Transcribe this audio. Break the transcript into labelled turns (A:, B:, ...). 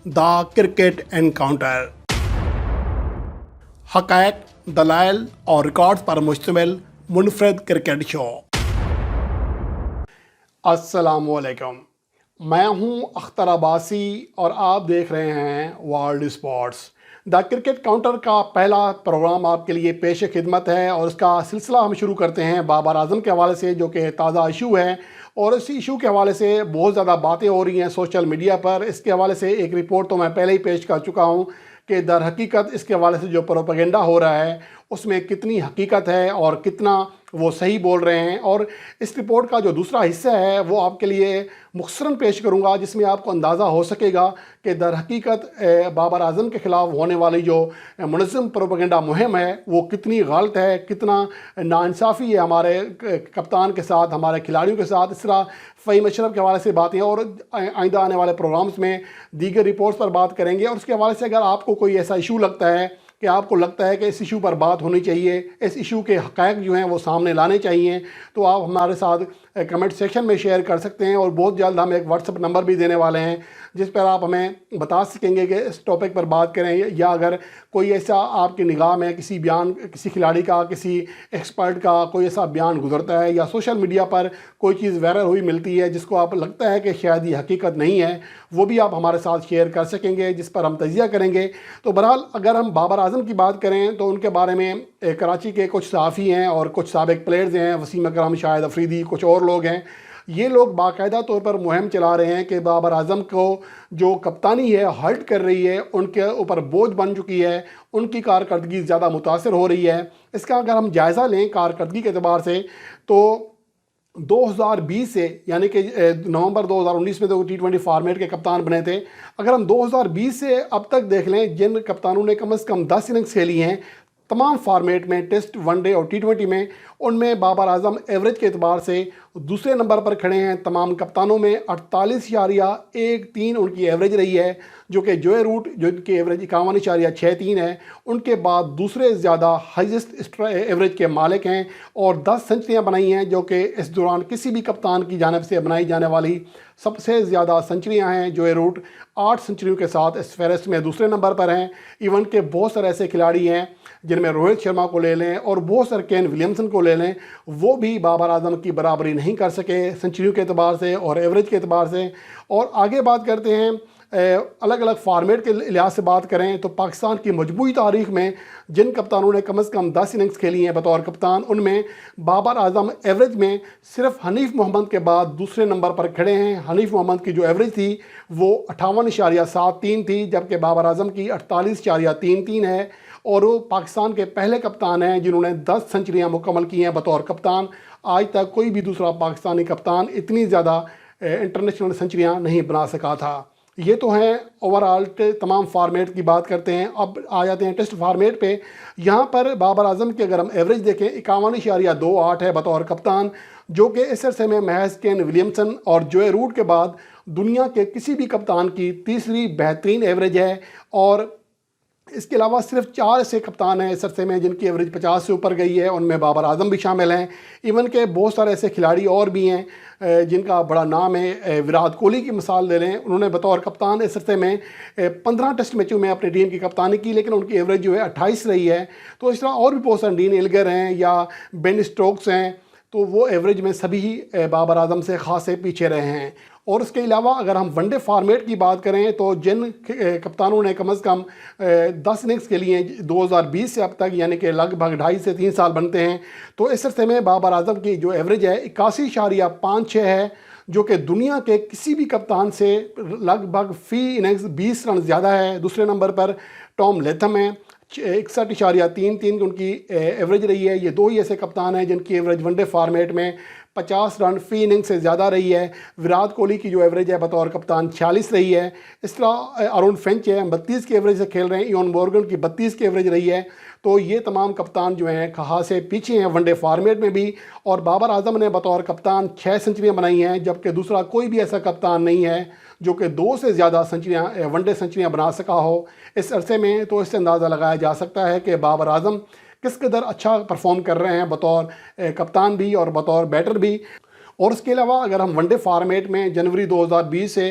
A: دا cricket encounter, حقائق، دلائل اور ریکارڈز پر مشتمل منفرد کرکٹ شو۔ السلام علیکم، میں ہوں اختر عباسی اور آپ دیکھ رہے ہیں ورلڈ اسپورٹس۔ دا کرکٹ کاؤنٹر کا پہلا پروگرام آپ کے لیے پیش خدمت ہے اور اس کا سلسلہ ہم شروع کرتے ہیں بابر اعظم کے حوالے سے، جو کہ تازہ ایشو ہے، اور اس ایشو کے حوالے سے بہت زیادہ باتیں ہو رہی ہیں سوشل میڈیا پر۔ اس کے حوالے سے ایک رپورٹ تو میں پہلے ہی پیش کر چکا ہوں کہ در حقیقت اس کے حوالے سے جو پروپیگنڈا ہو رہا ہے اس میں کتنی حقیقت ہے اور کتنا وہ صحیح بول رہے ہیں۔ اور اس رپورٹ کا جو دوسرا حصہ ہے وہ آپ کے لیے مختصراً پیش کروں گا، جس میں آپ کو اندازہ ہو سکے گا کہ در حقیقت بابر اعظم کے خلاف ہونے والی جو منظم پروپیگنڈا مہم ہے وہ کتنی غلط ہے، کتنا ناانصافی ہے ہمارے کپتان کے ساتھ، ہمارے کھلاڑیوں کے ساتھ۔ اس طرح فہیم اشرف کے حوالے سے باتیں اور آئندہ آنے والے پروگرامز میں دیگر رپورٹس پر بات کریں گے۔ اور اس کے حوالے سے اگر آپ کو کوئی ایسا ایشو لگتا ہے کہ آپ کو لگتا ہے کہ اس ایشو پر بات ہونی چاہیے، اس ایشو کے حقائق جو ہیں وہ سامنے لانے چاہیے، تو آپ ہمارے ساتھ کمنٹ سیکشن میں شیئر کر سکتے ہیں۔ اور بہت جلد ہم ایک واٹس ایپ نمبر بھی دینے والے ہیں جس پر آپ ہمیں بتا سکیں گے کہ اس ٹاپک پر بات کریں، یا اگر کوئی ایسا آپ کی نگاہ میں کسی بیان، کسی کھلاڑی کا، کسی ایکسپرٹ کا کوئی ایسا بیان گزرتا ہے یا سوشل میڈیا پر کوئی چیز وائرل ہوئی ملتی ہے جس کو آپ لگتا ہے کہ شاید یہ حقیقت نہیں ہے، وہ بھی آپ ہمارے ساتھ شیئر کر سکیں گے، جس پر ہم تجزیہ کریں گے۔ تو بہرحال اگر ہم بابر اعظم کی بات کریں تو ان کے بارے میں کراچی کے کچھ صحافی ہیں اور کچھ سابق پلیئرز ہیں، وسیم اکرم، شاہد افریدی، کچھ اور لوگ ہیں۔ یہ لوگ باقاعدہ طور پر مہم چلا رہے ہیں کہ بابر اعظم کو جو کپتانی ہے ہرٹ کر رہی ہے، ان کے اوپر بوجھ بن چکی ہے، ان کی کارکردگی زیادہ متاثر ہو رہی ہے۔ اس کا اگر ہم جائزہ لیں کارکردگی کے اعتبار سے تو 2020 سے، یعنی کہ نومبر 2019 میں تو T20 فارمیٹ کے کپتان بنے تھے، اگر ہم 2020 سے اب تک دیکھ لیں جن کپتانوں نے کم از کم 10 اننگز کھیلی ہیں تمام فارمیٹ میں، ٹیسٹ، ون ڈے اور T20 میں، ان میں بابر اعظم ایوریج کے اعتبار سے دوسرے نمبر پر کھڑے ہیں۔ تمام کپتانوں میں 48.13 ان کی ایوریج رہی ہے، جو کہ جوئے روٹ جن کی ایوریج 51.63 ہے، ان کے بعد دوسرے زیادہ ہائیسٹ ایوریج کے مالک ہیں، اور 10 سنچریاں بنائی ہیں، جو کہ اس دوران کسی بھی کپتان کی جانب سے بنائی جانے والی سب سے زیادہ سنچریاں ہیں۔ جوئے روٹ 8 سنچریوں کے ساتھ اس فہرست میں دوسرے نمبر پر ہیں۔ ایون کہ بہت سارے ایسے کھلاڑی ہیں جن میں روہت شرما کو لے لیں اور بہت سارے کین ولیمسن کو لے لیں، وہ بھی بابر اعظم کی برابری نہیں کر سکے سنچریوں کے اعتبار سے اور ایوریج کے اعتبار سے۔ اور آگے بات کرتے ہیں الگ الگ فارمیٹ کے لحاظ سے بات کریں تو پاکستان کی مجموعی تاریخ میں جن کپتانوں نے کم از کم 10 اننگز کھیلی ہیں بطور کپتان، ان میں بابر اعظم ایوریج میں صرف حنیف محمد کے بعد دوسرے نمبر پر کھڑے ہیں۔ حنیف محمد کی جو ایوریج تھی وہ 58.73 تھی، جبکہ بابر اعظم کی 48.33 ہے، اور وہ پاکستان کے پہلے کپتان ہیں جنہوں نے 10 سنچریاں مکمل کی ہیں بطور کپتان۔ آج تک کوئی بھی دوسرا پاکستانی کپتان اتنی زیادہ انٹرنیشنل سنچریاں نہیں بنا سکا تھا۔ یہ تو ہیں اوورآل تمام فارمیٹ کی بات کرتے ہیں۔ اب آ جاتے ہیں ٹیسٹ فارمیٹ پہ۔ یہاں پر بابر اعظم کی اگر ہم ایوریج دیکھیں 51.28 ہے بطور کپتان، جو کہ اس عرصے میں محض کین ولیمسن اور جوئے روٹ کے بعد دنیا کے کسی بھی کپتان کی تیسری بہترین ایوریج ہے۔ اور اس کے علاوہ صرف 4 ایسے کپتان ہیں اس عرصے میں جن کی ایوریج 50 سے اوپر گئی ہے، ان میں بابر اعظم بھی شامل ہیں۔ ایون کہ بہت سارے ایسے کھلاڑی اور بھی ہیں جن کا بڑا نام ہے۔ وراٹ کوہلی کی مثال لے لیں، انہوں نے بطور کپتان اس عرصے میں 15 ٹیسٹ میچوں میں اپنی ٹیم کی کپتانی کی، لیکن ان کی ایوریج جو ہے 28 رہی ہے۔ تو اس طرح اور بھی بہت سارے ڈین ایلگر ہیں یا بین اسٹوکس ہیں، تو وہ ایوریج میں سبھی بابر اعظم سے خاصے پیچھے رہے ہیں۔ اور اس کے علاوہ اگر ہم ون ڈے فارمیٹ کی بات کریں تو جن کپتانوں نے کم از کم 10 اننگز کے لیے 2020 سے اب تک، یعنی کہ لگ بھگ 2.5 سے 3 سال بنتے ہیں، تو اس عرصے میں بابر اعظم کی جو ایوریج ہے 81.56 ہے، جو کہ دنیا کے کسی بھی کپتان سے لگ بھگ فی اننگز 20 رن زیادہ ہے۔ دوسرے نمبر پر ٹام لیتھم ہیں، 61.33 ان کی ایوریج رہی ہے۔ یہ دو ہی ایسے کپتان ہیں جن کی ایوریج ون ڈے فارمیٹ میں 50 رن فی اننگ سے زیادہ رہی ہے۔ وراٹ کوہلی کی جو ایوریج ہے بطور کپتان 46 رہی ہے۔ اس طرح ارون فنچ ہے، 32 کی ایوریج سے کھیل رہے ہیں۔ ایون مورگن کی 32 کی ایوریج رہی ہے۔ تو یہ تمام کپتان جو ہیں خاصے پیچھے ہیں ون ڈے فارمیٹ میں بھی۔ اور بابر اعظم نے بطور کپتان 6 سنچریاں بنائی ہیں، جبکہ دوسرا کوئی بھی ایسا کپتان نہیں ہے جو کہ 2 سے زیادہ سنچریاں ون ڈے سنچریاں بنا سکا ہو اس عرصے میں۔ تو اس سے اندازہ لگایا جا سکتا ہے کہ بابر اعظم کس قدر اچھا پرفارم کر رہے ہیں بطور کپتان بھی اور بطور بیٹر بھی۔ اور اس کے علاوہ اگر ہم ون ڈے فارمیٹ میں جنوری 2020 سے